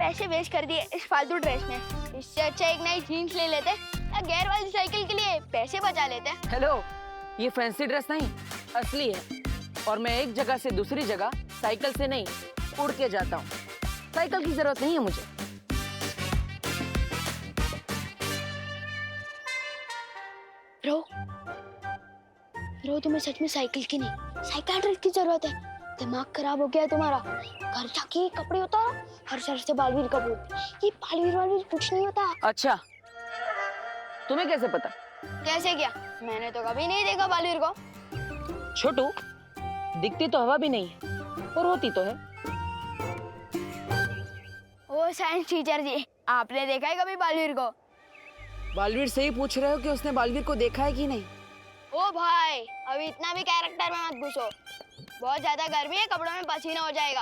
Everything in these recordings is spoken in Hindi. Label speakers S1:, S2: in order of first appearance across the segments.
S1: पैसे वेस्ट कर दिए इस फालतू ड्रेस में। इससे अच्छा एक नई जीन्स ले लेते या गेयर वाली साइकिल के लिए पैसे बचा लेते।
S2: हेलो, ये फैंसी ड्रेस नहीं, असली है। और मैं एक जगह से दूसरी जगह साइकिल से नहीं, उड़ के जाता हूँ। साइकिल की जरूरत नहीं है मुझे।
S1: रो तुम्हें सच में साइकिल की नहीं, साइकियाट्रिस्ट की जरूरत है। दिमाग खराब हो गया है तुम्हारा। घर जाके कपड़े उतारो, हर शहर से बालवीर का बोल। ये बालवीर कुछ नहीं होता।
S2: अच्छा, तुम्हें कैसे पता?
S1: कैसे क्या? मैंने तो कभी नहीं देखा बालवीर को।
S2: छोटू, दिखती तो हवा भी नहीं है और होती तो है।
S1: ओ साइंस टीचर जी, आपने देखा है कभी बालवीर को?
S2: बालवीर से ही पूछ रहे हो कि उसने बालवीर को देखा है कि नहीं?
S1: ओ भाई, अभी इतना भी कैरेक्टर में मत घुसो। बहुत ज्यादा गर्मी है, कपड़ों में पसीना हो जाएगा।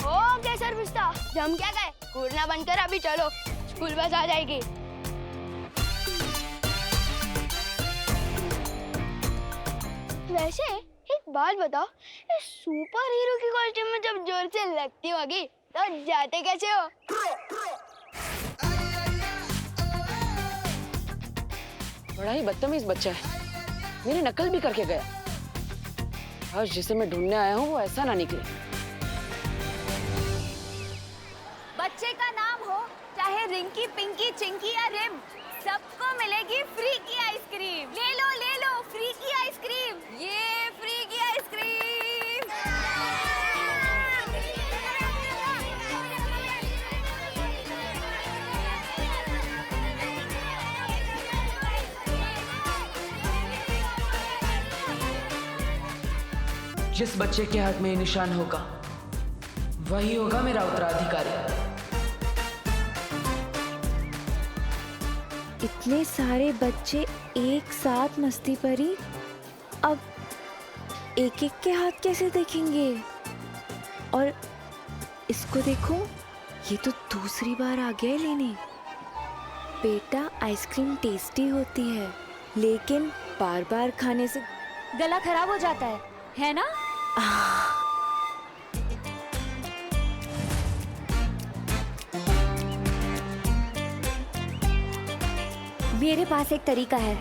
S1: ओके सर पिस्ता, जम क्या गए? घूरना बंद कर, अभी चलो, स्कूल बस आ जाएगी। वैसे एक बात बताओ, इस सुपर हीरो की कॉस्ट्यूम में जब जोर से लगती होगी तो जाते कैसे हो?
S2: बड़ा ही बदतमीज बच्चा है, मेरी नकल भी करके गया। आज जिसे मैं ढूंढने आया हूँ वो ऐसा ना निकले।
S3: बच्चे का नाम हो चाहे रिंकी, पिंकी, चिंकी या रिम, सबको मिलेगी फ्री की आइसक्रीम। ले लो फ्री की आइसक्रीम, ये फ्री की आइसक्रीम।
S2: जिस बच्चे के हाथ में ये निशान होगा वही होगा मेरा उत्तराधिकारी।
S4: इतने सारे बच्चे एक साथ मस्ती परी, अब एक एक के हाथ कैसे देखेंगे? और इसको देखो, ये तो दूसरी बार आ गया लेने। बेटा, आइसक्रीम टेस्टी होती है लेकिन बार बार खाने से
S3: गला खराब हो जाता है ना? मेरे पास एक तरीका है।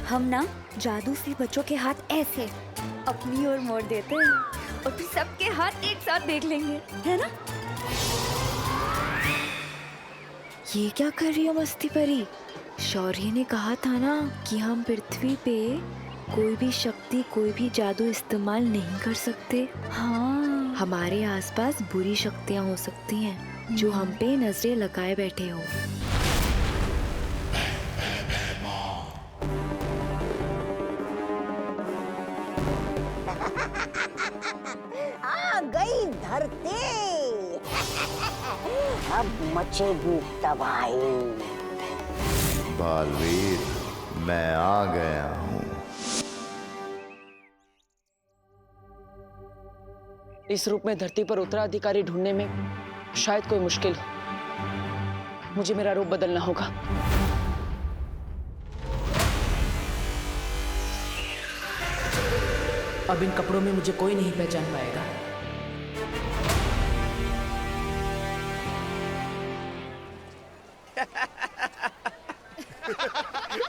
S3: हम ना जादू से बच्चों के हाथ ऐसे अपनी ओर मोड़ देते हैं और फिर सबके हाथ एक साथ देख लेंगे, है ना?
S4: ये क्या कर रही हो मस्ती परी? शौर्य ने कहा था ना कि हम पृथ्वी पे कोई भी शक्ति, कोई भी जादू इस्तेमाल नहीं कर सकते।
S3: हाँ,
S4: हमारे आसपास बुरी शक्तियाँ हो सकती हैं जो हम पे नजरें लगाए बैठे हो।
S5: आ गई धरती, अब मचेगी तबाही।
S6: बालवीर, मैं आ गया हूँ।
S2: इस रूप में धरती पर उत्तराधिकारी ढूंढने में शायद कोई मुश्किल हो। मुझे मेरा रूप बदलना होगा।
S7: अब इन कपड़ों में मुझे कोई नहीं पहचान पाएगा।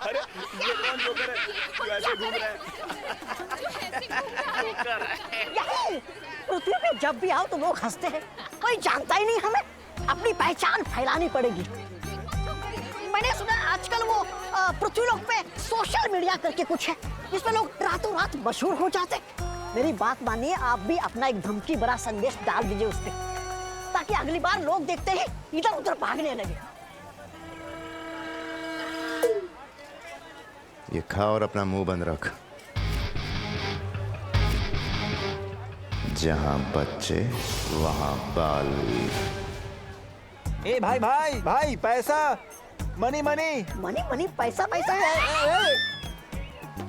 S8: अरे ये कौन जोकर है? जो ऐसे घूम रहा है?
S5: यही पृथ्वी पे जब भी आओ तो लोग हंसते हैं, कोई जानता ही नहीं हमें। अपनी पहचान फैलानी पड़ेगी। मैंने सुना आजकल वो पृथ्वी लोक पे सोशल मीडिया करके कुछ है जिसमें लोग रातों रात मशहूर हो जाते। मेरी बात मानिए, आप भी अपना एक धमकी भरा संदेश डाल दीजिए उस पे, ताकि अगली बार लोग देखते ही इधर उधर भागने लगे।
S6: ये खा और अपना मुंह बंद रख। जहां बच्चे वहां बालवीर।
S8: ए भाई भाई भाई, पैसा, मनी मनी
S5: मनी मनी, पैसा पैसा है।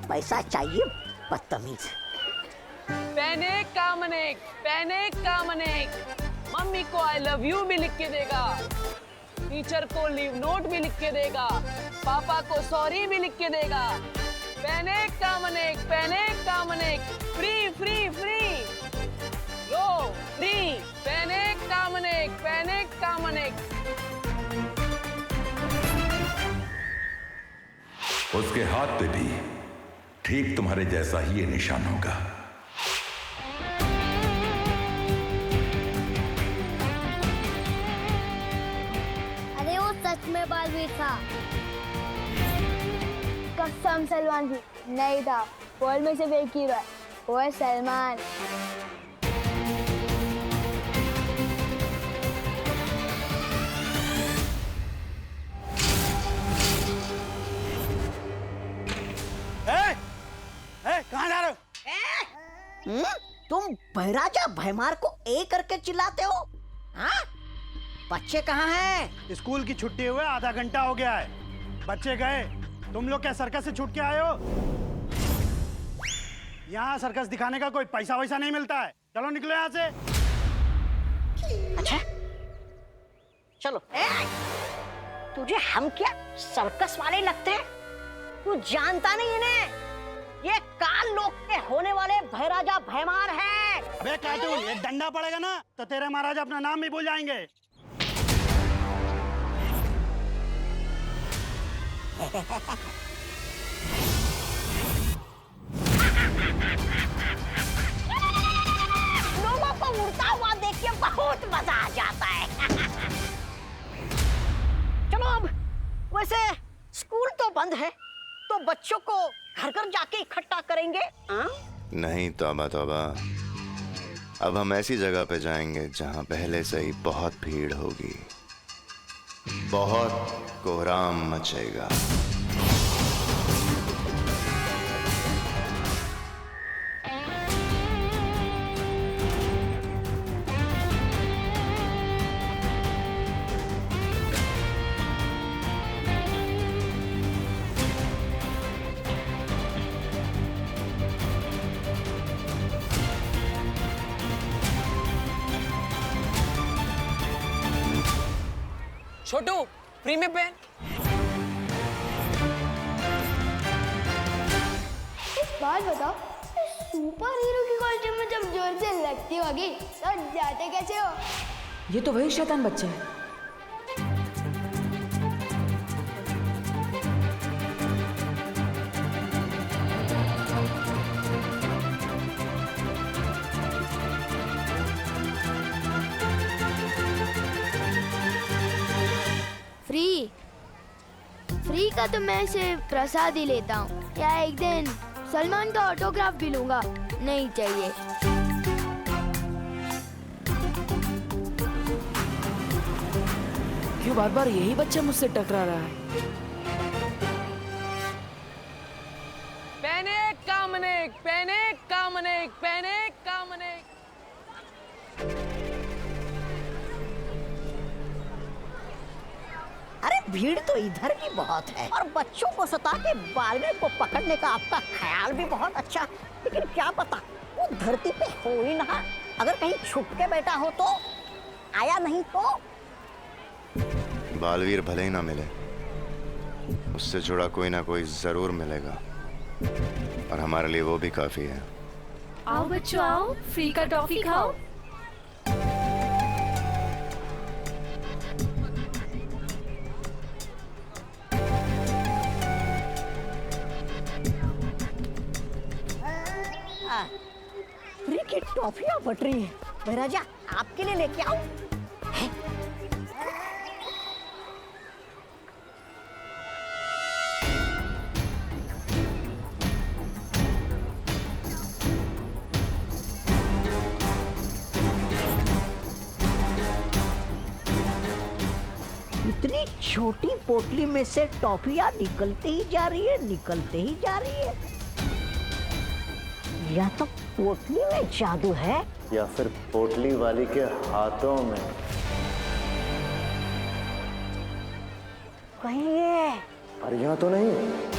S5: पैसा चाहिए बदतमीज।
S2: पैनिक का मनेक। मम्मी को आई लव यू भी लिख के देगा, टीचर को लीव नोट भी लिख के देगा, पापा को सॉरी भी लिख के देगा। पैनिक का मनेक,
S9: उसके हाथ पे भी ठीक तुम्हारे जैसा ही ये निशान होगा।
S1: अरे वो सच में बालवीर था। कसम सलमान जी, नहीं था। वर्ल्ड में सिर्फ एक हीरो है, वो है सलमान।
S8: कहाँ जा रहे हो?
S5: तुम बहराजा भैमार को ए करके चिल्लाते हो? हाँ? बच्चे कहाँ हैं?
S10: स्कूल की छुट्टी हुए आधा घंटा हो गया है। बच्चे गए। तुम लोग क्या सर्कस से छूट के आए हो? यहाँ सर्कस दिखाने का कोई पैसा वैसा नहीं मिलता है। चलो निकलो यहाँ से।
S5: अच्छा चलो। तुझे हम क्या सर्कस वाले लगते हैं? तू जानता नहीं इन्हें? ये काल लोक के होने वाले भैराजा भैमार हैं।
S10: अबे कार्टून, एक डंडा पड़ेगा ना तो तेरे महाराजा अपना नाम भी भूल जाएंगे।
S5: लोगों को उड़ता हुआ देख के बहुत मजा आ जाता है। चलो अब, वैसे स्कूल तो बंद है, तो बच्चों को घर घर जाके इकट्ठा करेंगे।
S6: नहीं तौबा तौबा, अब हम ऐसी जगह पे जाएंगे जहां पहले से ही बहुत भीड़ होगी, बहुत कोहराम मचेगा।
S2: छोटू, फ्री में पेन।
S1: इस बात बताओ, सुपर हीरो की कॉस्ट्यूम में जब जोर से लगती होगी तो जाते कैसे हो?
S7: ये तो वही शैतान बच्चा है।
S1: फ्री का तो मैं सिर्फ प्रसाद ही लेता हूँ, या एक दिन सलमान का ऑटोग्राफ भी लूंगा। नहीं चाहिए।
S2: क्यों बार बार यही बच्चा मुझसे टकरा रहा है? पैनिक कामनिक, पैनिक कामनिक, पैनिक कामनिक।
S5: अरे भीड़ तो इधर भी बहुत है, और बच्चों को सता के बालवीर को पकड़ने का आपका ख्याल भी बहुत अच्छा, लेकिन क्या पता वो धरती पे हो ही ना। अगर कहीं छुप के बैठा हो तो, आया नहीं तो।
S6: बालवीर भले ही ना मिले, उससे जुड़ा कोई ना कोई जरूर मिलेगा, और हमारे लिए वो भी काफी है।
S4: आओ बच्चों आओ, फ्री का टॉफी खाओ।
S5: फ्री की टॉफियां बट रही है। महाराजा आपके लिए लेके आओ। इतनी छोटी पोटली में से टॉफियां निकलते ही जा रही है, निकलते ही जा रही है। या तो पोटली में जादू है,
S6: या फिर पोटली वाली के हाथों में।
S5: कहीं ये
S6: परियां तो नहीं?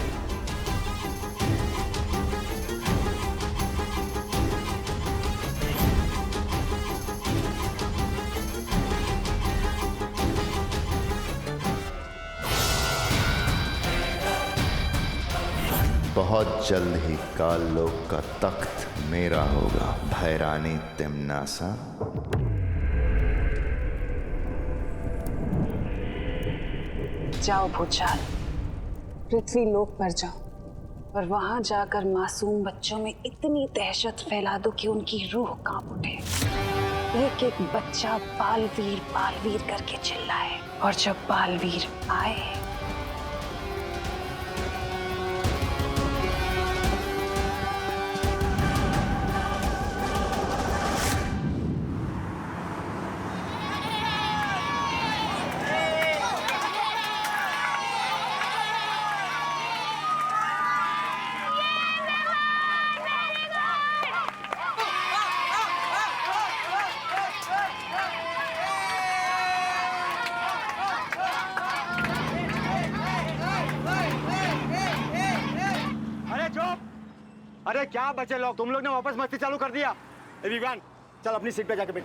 S6: बहुत जल्द ही काल लोक का तख्त मेरा होगा, भैरानी तिम्नासा।
S11: जाओ भूचाल, पृथ्वी लोक पर जाओ। और वहां जाकर मासूम बच्चों में इतनी दहशत फैला दो कि उनकी रूह कांप उठे। एक एक बच्चा बालवीर करके चिल्लाए, और जब बालवीर आए
S10: अरे क्या बचे लोग, तुम लोग ने वापस मस्ती चालू कर दिया। विवान चल अपनी सीट पे जाके बैठ।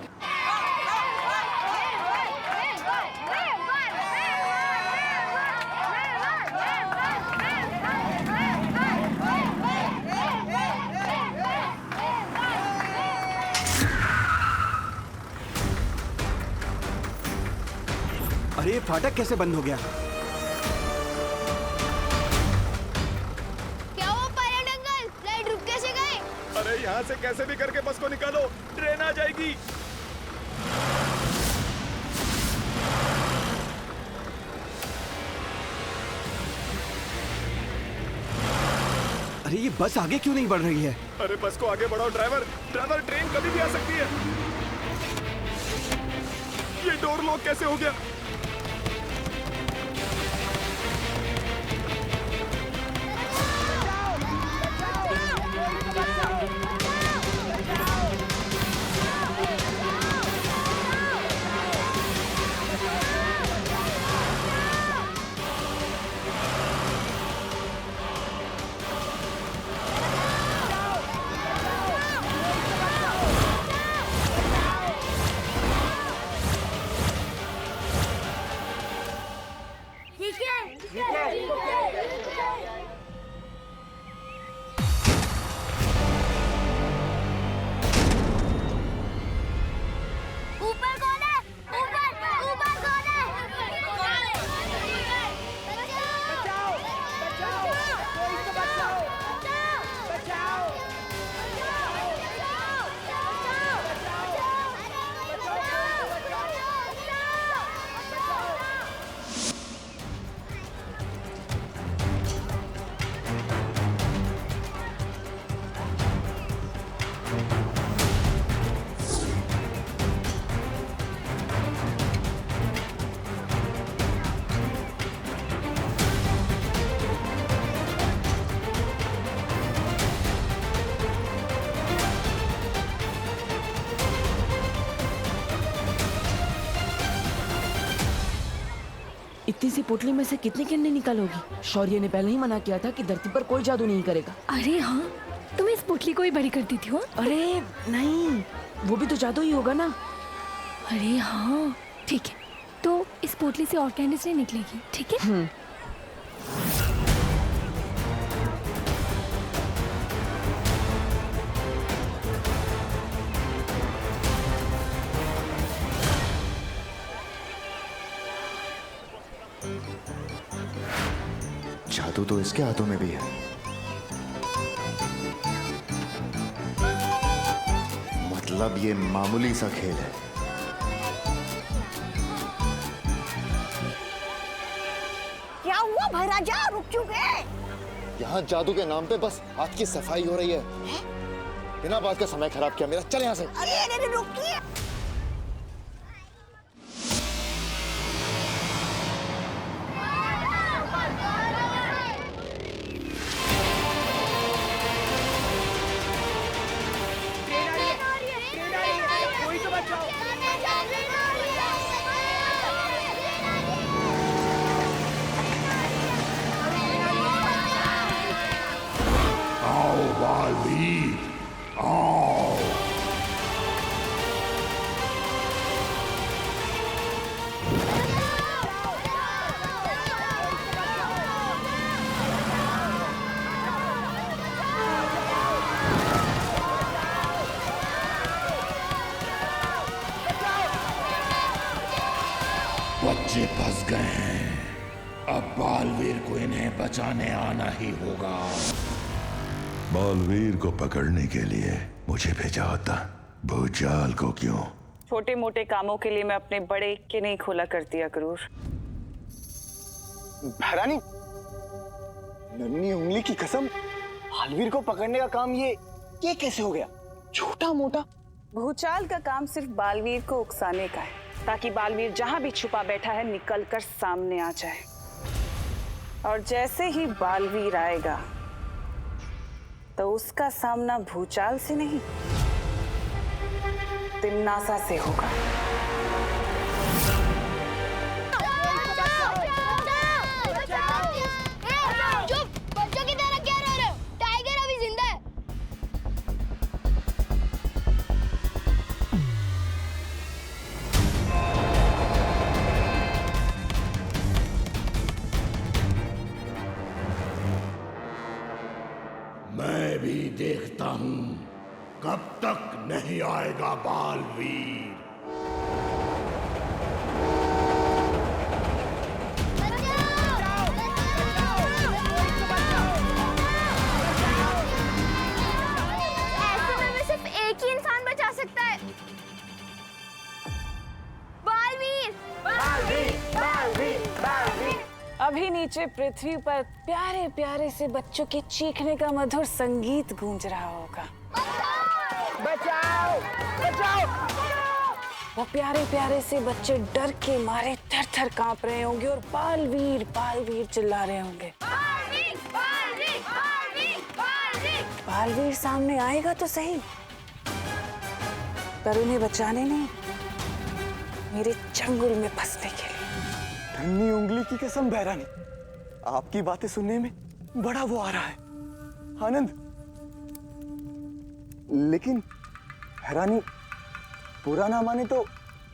S8: अरे ये फाटक कैसे बंद हो गया?
S12: अरे यहाँ से कैसे भी करके बस को निकालो, ट्रेन आ जाएगी।
S8: अरे ये बस आगे क्यों नहीं बढ़ रही है?
S12: अरे बस को आगे बढ़ाओ ड्राइवर, ड्राइवर ट्रेन कभी भी आ सकती है। ये डोर लॉक कैसे हो गया?
S2: इतनी सी पोटली में से कितने के अंडे निकालोगी? शौर्य ने पहले ही मना किया था कि धरती पर कोई जादू नहीं करेगा।
S4: अरे हाँ, तुम इस पोटली को ही बड़ी कर दी थी हो?
S2: अरे नहीं, वो भी तो जादू ही होगा ना।
S4: अरे हाँ ठीक है, तो इस पोटली से और कैंडीज नहीं निकलेगी, ठीक है?
S6: जादू तो इसके हाथों में भी है। मतलब ये मामूली सा खेल है।
S5: क्या हुआ भाई राजा, रुक क्यों गए?
S6: यहाँ जादू के नाम पे बस हाथ की सफाई हो रही है। बिना बात का समय खराब किया मेरा, चल यहाँ से।
S5: अरे रुकिए।
S9: बच्चे फंस गए हैं, अब बालवीर को इन्हें बचाने आना ही होगा। बालवीर को पकड़ने के लिए मुझे भेजा होता, भूचाल को क्यों?
S11: छोटे मोटे कामों के लिए मैं अपने बड़े के नहीं खोला करती अक्रूर।
S8: भैरानी, नन्ही उंगली की कसम, बालवीर को पकड़ने का काम ये कैसे हो गया? छोटा मोटा
S11: भूचाल का काम सिर्फ बालवीर को उकसाने का है, ताकि बालवीर जहां भी छुपा बैठा है निकलकर सामने आ जाए। और जैसे ही बालवीर आएगा तो उसका सामना भूचाल से नहीं, तिन्नासा से होगा।
S1: चुप! बच्चों की तरह क्या रो रहे हो? टाइगर अभी जिंदा है।
S12: मैं भी देखता हूं कब तक नहीं आएगा बालवीर।
S3: ऐसे में सिर्फ एक ही इंसान बचा सकता है। बालवीर! बालवीर! बालवीर! बालवीर!
S11: अभी नीचे पृथ्वी पर प्यारे प्यारे से बच्चों के चीखने का मधुर संगीत गूंज रहा होगा।
S8: बचाओ! बचाओ!
S11: वो प्यारे प्यारे से बच्चे डर के मारे थर थर कांप रहे होंगे और बालवीर बालवीर चिल्ला रहे होंगे।
S3: बालवीर! बालवीर! बालवीर! बालवीर!
S11: बालवीर सामने आएगा तो सही, पर उन्हें बचाने नहीं, मेरे चंगुल में फंसने के लिए।
S8: नन्ही उंगली की कसम भैरानी, आपकी बातें सुनने में बड़ा वो आ रहा है, आनंद। लेकिन भैरानी, बुरा ना माने तो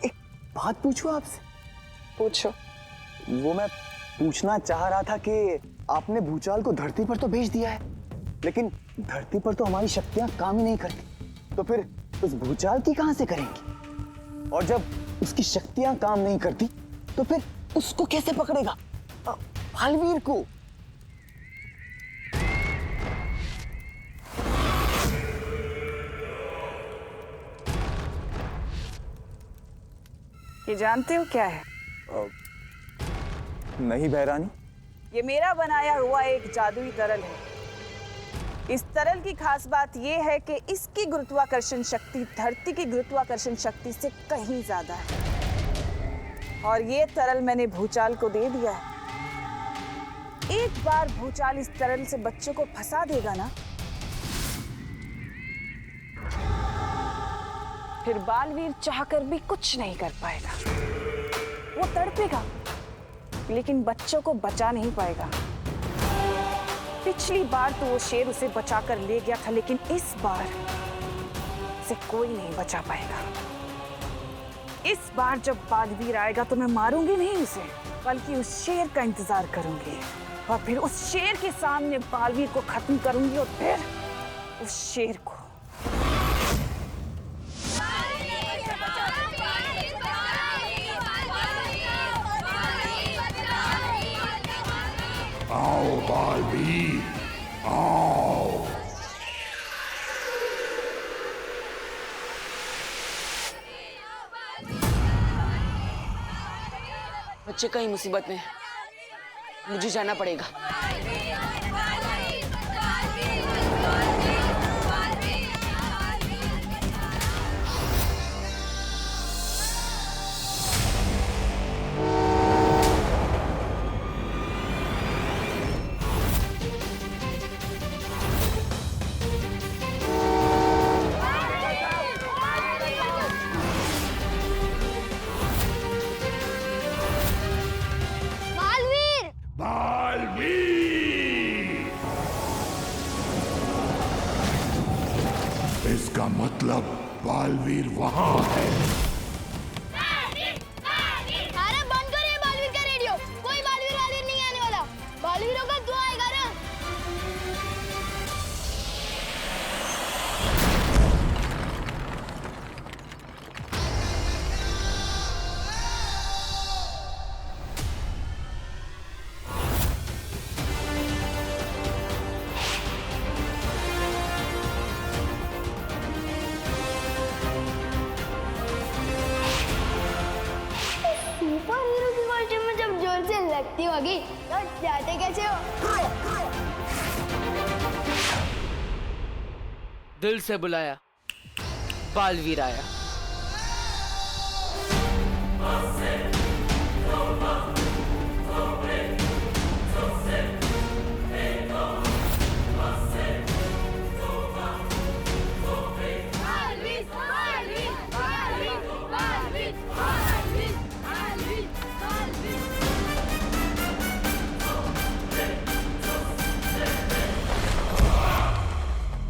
S8: एक बात पूछूं आपसे?
S11: पूछो।
S8: वो मैं पूछना चाह रहा था कि आपने भूचाल को धरती पर तो भेज दिया है, लेकिन धरती पर तो हमारी शक्तियां काम ही नहीं करती, तो फिर उस भूचाल की कहां से करेंगे? और जब उसकी शक्तियां काम नहीं करती तो फिर उसको कैसे पकड़ेगा, बालवीर को?
S11: ये जानते हो क्या है?
S8: नहीं भैरानी।
S11: ये मेरा बनाया हुआ एक जादुई तरल है। इस तरल की खास बात यह है कि इसकी गुरुत्वाकर्षण शक्ति धरती की गुरुत्वाकर्षण शक्ति से कहीं ज्यादा है। और ये तरल मैंने भूचाल को दे दिया है। एक बार भूचाल इस तरल से बच्चों को फंसा देगा ना, फिर बालवीर चाहकर भी कुछ नहीं कर पाएगा। वो तड़पेगा लेकिन बच्चों को बचा नहीं पाएगा। पिछली बार तो वो शेर उसे बचाकर ले गया था, लेकिन इस बार से कोई नहीं बचा पाएगा। इस बार जब बालवीर आएगा तो मैं मारूंगी नहीं उसे, बल्कि उस शेर का इंतजार करूंगी और फिर उस शेर के सामने बालवीर को खत्म करूंगी और फिर उस शेर को।
S12: आओ बालवीर, आओ।
S2: बच्चे कहीं मुसीबत में, मुझे जाना पड़ेगा।
S12: इसका मतलब बालवीर वहां है।
S1: अरे बंद करो ये बालवीर का रेडियो। कोई बालवीर नहीं आने वाला। बालवीरों का दुआ आएगा ना। लगती होगी। तो जाते कैसे हो?
S2: दिल से बुलाया, बालवीर आया।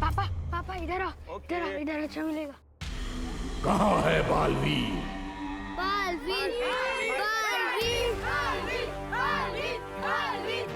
S1: पापा पापा इधर आओ, इधर आओ, इधर अच्छा मिलेगा।
S12: कहाँ है बालवीर?
S1: बालवीर बालवीर बालवीर बालवीर बालवीर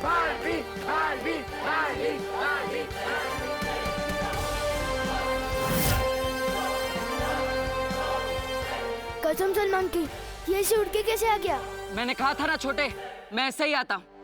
S1: बालवीर बालवीर बालवीर बालवीर। कसम सलमान की, ये ऐसे उड़ के कैसे आ गया?
S2: मैंने कहा था ना छोटे, मैं ऐसे ही आता हूँ।